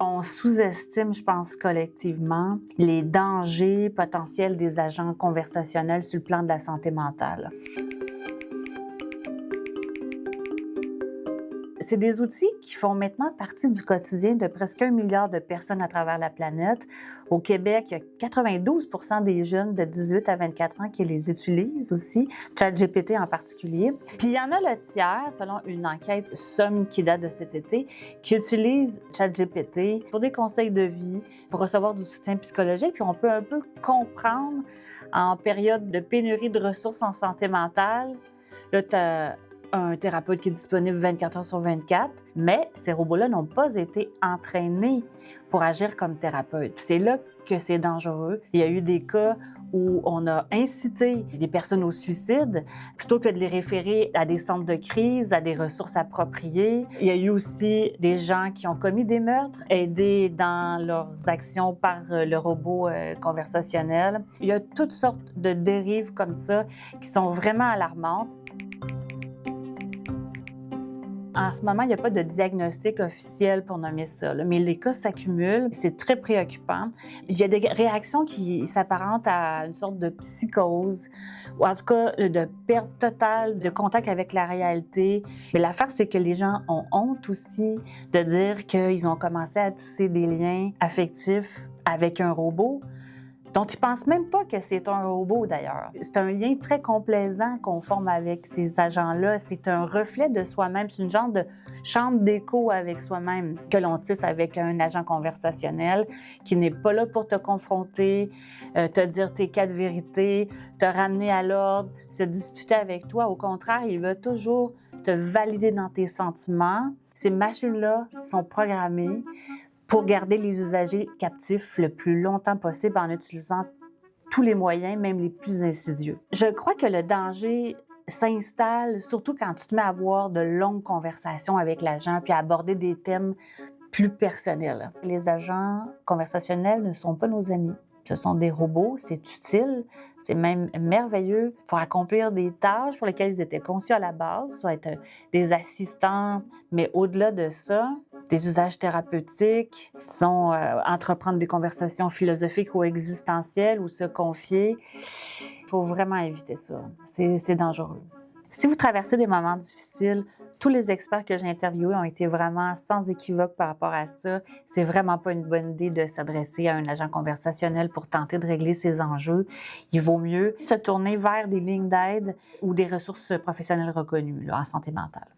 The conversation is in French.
On sous-estime, je pense, collectivement, les dangers potentiels des agents conversationnels sur le plan de la santé mentale. C'est des outils qui font maintenant partie du quotidien de presque 1 milliard de personnes à travers la planète. Au Québec, il y a 92% des jeunes de 18 à 24 ans qui les utilisent aussi, ChatGPT en particulier. Puis il y en a le tiers, selon une enquête SOM qui date de cet été, qui utilise ChatGPT pour des conseils de vie, pour recevoir du soutien psychologique. Puis on peut un peu comprendre en période de pénurie de ressources en santé mentale. Là, tu as un thérapeute qui est disponible 24 heures sur 24, mais ces robots-là n'ont pas été entraînés pour agir comme thérapeute. C'est là que c'est dangereux. Il y a eu des cas où on a incité des personnes au suicide plutôt que de les référer à des centres de crise, à des ressources appropriées. Il y a eu aussi des gens qui ont commis des meurtres, aidés dans leurs actions par le robot conversationnel. Il y a toutes sortes de dérives comme ça qui sont vraiment alarmantes. En ce moment, il n'y a pas de diagnostic officiel pour nommer ça, mais les cas s'accumulent, c'est très préoccupant. Il y a des réactions qui s'apparentent à une sorte de psychose, ou en tout cas de perte totale de contact avec la réalité. Mais l'affaire, c'est que les gens ont honte aussi de dire qu'ils ont commencé à tisser des liens affectifs avec un robot, dont ils ne pensent même pas que c'est un robot, d'ailleurs. C'est un lien très complaisant qu'on forme avec ces agents-là. C'est un reflet de soi-même. C'est une genre de chambre d'écho avec soi-même que l'on tisse avec un agent conversationnel qui n'est pas là pour te confronter, te dire tes 4 vérités, te ramener à l'ordre, se disputer avec toi. Au contraire, il va toujours te valider dans tes sentiments. Ces machines-là sont programmées pour garder les usagers captifs le plus longtemps possible en utilisant tous les moyens, même les plus insidieux. Je crois que le danger s'installe surtout quand tu te mets à avoir de longues conversations avec l'agent puis à aborder des thèmes plus personnels. Les agents conversationnels ne sont pas nos amis. Ce sont des robots, c'est utile, c'est même merveilleux pour accomplir des tâches pour lesquelles ils étaient conçus à la base, soit être des assistants, mais au-delà de ça, des usages thérapeutiques, disons, entreprendre des conversations philosophiques ou existentielles ou se confier. Il faut vraiment éviter ça. C'est dangereux. Si vous traversez des moments difficiles, tous les experts que j'ai interviewés ont été vraiment sans équivoque par rapport à ça. C'est vraiment pas une bonne idée de s'adresser à un agent conversationnel pour tenter de régler ces enjeux. Il vaut mieux se tourner vers des lignes d'aide ou des ressources professionnelles reconnues là, en santé mentale.